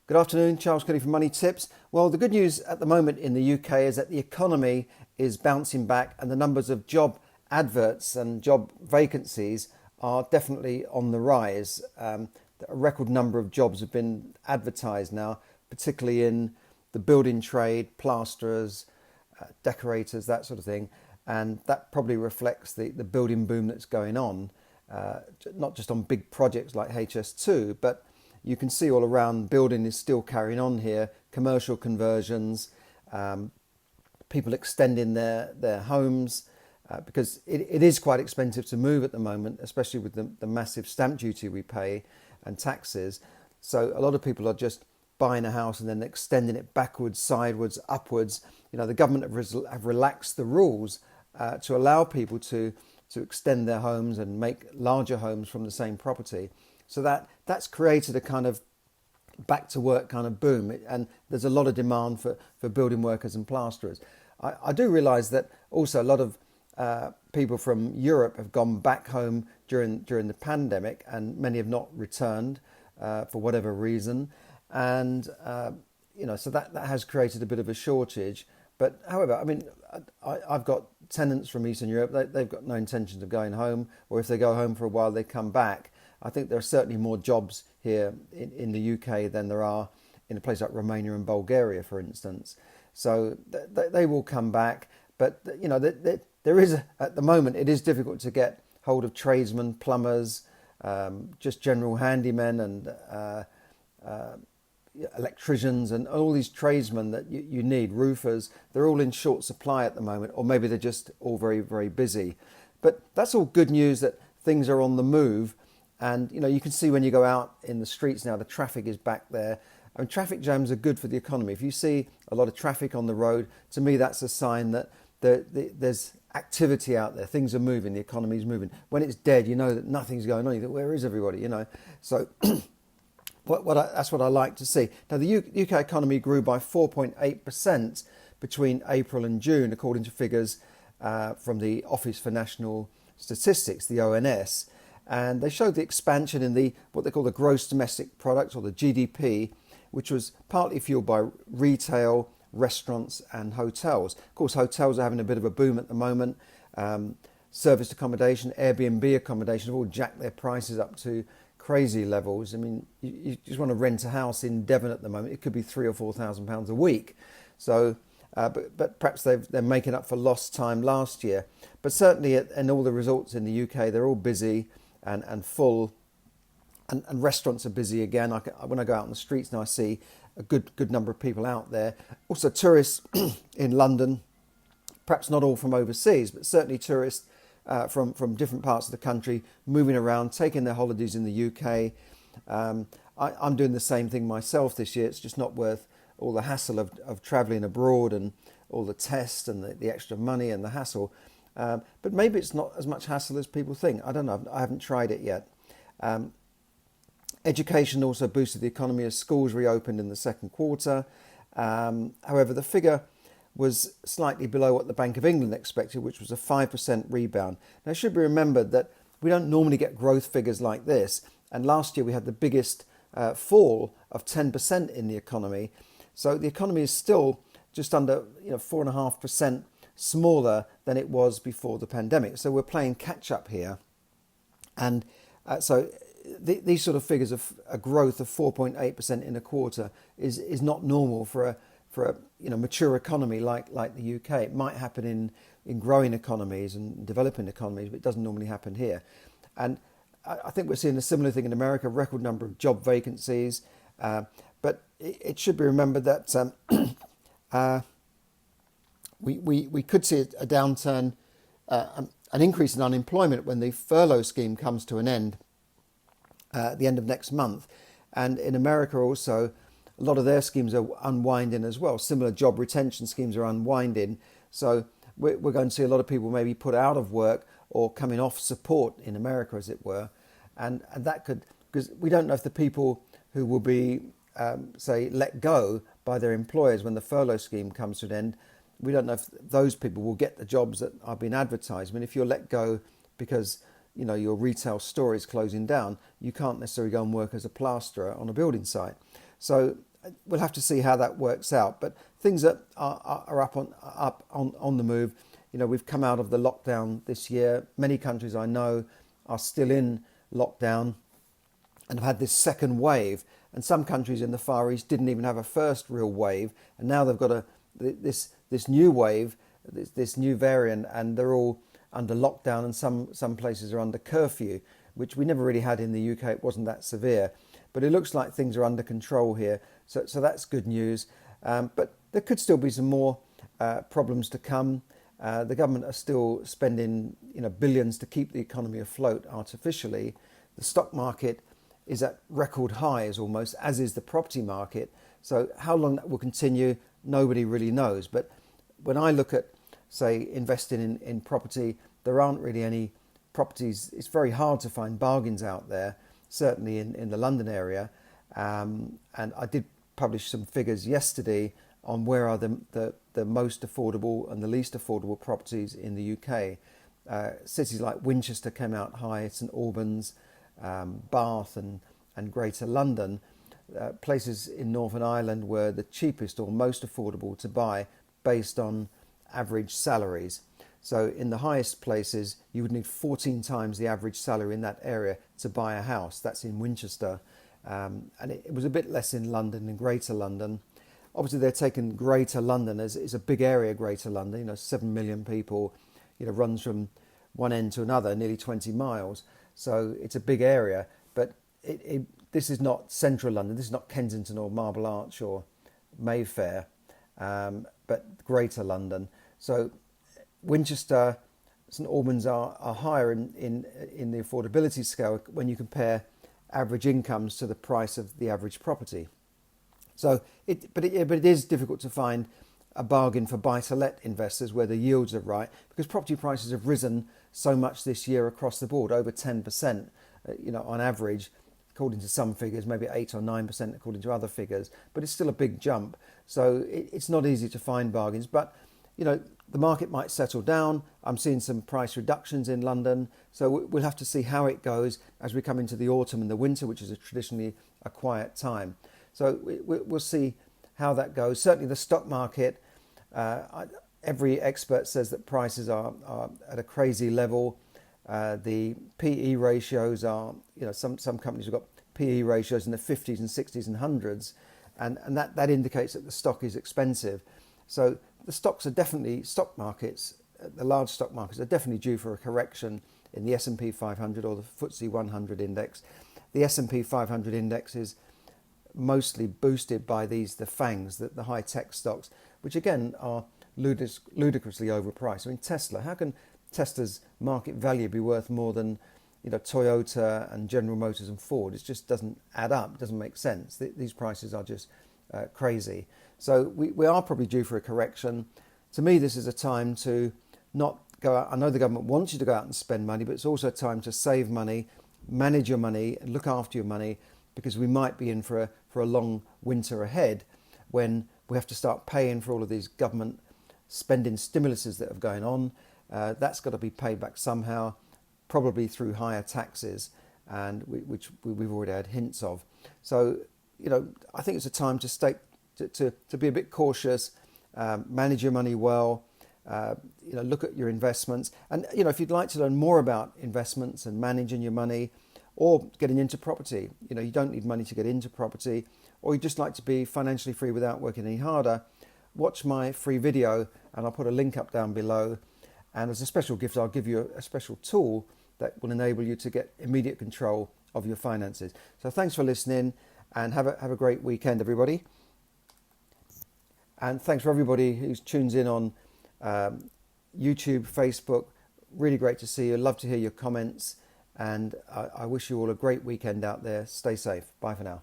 Good afternoon, Charles Kelly from Money Tips. Well, the good news at the moment in the UK is that the economy is bouncing back and the numbers of job adverts and job vacancies are definitely on the rise. A record number of jobs have been advertised now, particularly in the building trade, plasterers, decorators, that sort of thing. And that probably reflects the building boom that's going on, not just on big projects like HS2, but you can see all around building is still carrying on here, commercial conversions, people extending their homes, because it is quite expensive to move at the moment, especially with the massive stamp duty we pay and taxes. So a lot of people are just buying a house and then extending it backwards, sideways, upwards. You know, the government have relaxed the rules to allow people to extend their homes and make larger homes from the same property. So that's created a kind of back to work kind of boom, and there's a lot of demand for building workers and plasterers. I do realise that also a lot of people from Europe have gone back home during the pandemic, and many have not returned for whatever reason, and so that has created a bit of a shortage. But however, I mean, I've got tenants from Eastern Europe. They've got no intentions of going home, or if they go home for a while, they come back. I think there are certainly more jobs here in the UK than there are in a place like Romania and Bulgaria, for instance. So they will come back. But, you know, there is, at the moment, it is difficult to get hold of tradesmen, plumbers, just general handymen and electricians and all these tradesmen that you need, roofers. They're all in short supply at the moment, or maybe they're just all very, very busy. But that's all good news that things are on the move. And, you know, you can see when you go out in the streets now, the traffic is back there. I mean, traffic jams are good for the economy. If you see a lot of traffic on the road, to me, that's a sign that there's activity out there. Things are moving. The economy is moving. When it's dead, you know that nothing's going on. You think, where is everybody? You know, so that's what I like to see. Now, the UK economy grew by 4.8% between April and June, according to figures from the Office for National Statistics, the ONS. And they showed the expansion in what they call the gross domestic product, or the GDP, which was partly fueled by retail, restaurants and hotels. Of course, hotels are having a bit of a boom at the moment. Serviced accommodation, Airbnb accommodation have all jacked their prices up to crazy levels. I mean, you just want to rent a house in Devon at the moment, it could be £3,000 or £4,000 a week. So, but perhaps they're making up for lost time last year. But certainly, in all the resorts in the UK, they're all busy and full, and restaurants are busy again. When I go out on the streets now, I see a good number of people out there. Also, tourists in London, perhaps not all from overseas, but certainly tourists from different parts of the country moving around, taking their holidays in the UK. I'm doing the same thing myself this year. It's just not worth all the hassle of travelling abroad and all the tests and the extra money and the hassle. But maybe it's not as much hassle as people think. I don't know. I haven't tried it yet. Education also boosted the economy as schools reopened in the second quarter. However, the figure was slightly below what the Bank of England expected, which was a 5% rebound. Now, it should be remembered that we don't normally get growth figures like this. And last year we had the biggest fall of 10% in the economy. So the economy is still just under 4.5% smaller than it was before the pandemic. So we're playing catch up here. And so these sort of figures of a growth of 4.8% in a quarter is not normal for a mature economy like the UK. It might happen in growing economies and developing economies, but it doesn't normally happen here. And I think we're seeing a similar thing in America, record number of job vacancies. But it should be remembered that we could see a downturn, an increase in unemployment when the furlough scheme comes to an end at the end of next month. And in America also, a lot of their schemes are unwinding as well. Similar job retention schemes are unwinding. So we're going to see a lot of people maybe put out of work or coming off support in America, as it were. And that could, because we don't know if the people who will be, say, let go by their employers when the furlough scheme comes to an end, we don't know if those people will get the jobs that are being advertised. I mean, if you're let go because your retail store is closing down, you can't necessarily go and work as a plasterer on a building site. So we'll have to see how that works out. But things are up on the move. We've come out of the lockdown this year. Many countries I know are still in lockdown and have had this second wave. And some countries in the Far East didn't even have a first real wave, and now they've got this new wave, this new variant, and they're all under lockdown, and some places are under curfew, which we never really had in the UK. It wasn't that severe, but it looks like things are under control here, so that's good news. But there could still be some more problems to come. The government are still spending billions to keep the economy afloat artificially. The stock market is at record highs almost, as is the property market. So how long that will continue, nobody really knows. But when I look at, say, investing in property, there aren't really any properties. It's very hard to find bargains out there, certainly in the London area. And I did publish some figures yesterday on where are the most affordable and the least affordable properties in the UK. Cities like Winchester came out high, St Albans, Bath and Greater London. Places in Northern Ireland were the cheapest or most affordable to buy based on average salaries. So in the highest places, you would need 14 times the average salary in that area to buy a house. That's in Winchester. And it was a bit less in London and Greater London. Obviously, they're taking Greater London as it's a big area, Greater London, 7 million people, runs from one end to another, nearly 20 miles. So it's a big area, but this is not central London. This is not Kensington or Marble Arch or Mayfair, but Greater London. So Winchester, St Albans are higher in the affordability scale when you compare average incomes to the price of the average property. So, but it is difficult to find a bargain for buy-to-let investors where the yields are right, because property prices have risen so much this year across the board, over 10%, on average, according to some figures, maybe 8 or 9% according to other figures, but it's still a big jump. So it's not easy to find bargains, but the market might settle down. I'm seeing some price reductions in London, so we'll have to see how it goes as we come into the autumn and the winter, which is traditionally a quiet time. So we'll see how that goes. Certainly the stock market, every expert says that prices are at a crazy level. The PE ratios are, some companies have got PE ratios in the 50s and 60s and hundreds, and that indicates that the stock is expensive. So the stock markets, the large stock markets are definitely due for a correction in the S&P 500 or the FTSE 100 index. The S&P 500 index is mostly boosted by the FANGs, the high-tech stocks, which again are ludicrously overpriced. I mean, Tesla, how can Tesla's market value be worth more than Toyota and General Motors and Ford? It just doesn't add up, it doesn't make sense. These prices are just crazy. So we are probably due for a correction. To me, this is a time to not go out. I know the government wants you to go out and spend money, but it's also a time to save money, manage your money and look after your money, because we might be in for a long winter ahead when we have to start paying for all of these government spending stimuluses that are going on. That's got to be paid back somehow, probably through higher taxes, and which we've already had hints of. So, I think it's a time to be a bit cautious, manage your money well, look at your investments. And, if you'd like to learn more about investments and managing your money or getting into property, you don't need money to get into property, or you just like to be financially free without working any harder, watch my free video, and I'll put a link up down below. And as a special gift, I'll give you a special tool that will enable you to get immediate control of your finances. So thanks for listening, and have a great weekend, everybody. And thanks for everybody who tunes in on YouTube, Facebook. Really great to see you. Love to hear your comments. And I wish you all a great weekend out there. Stay safe. Bye for now.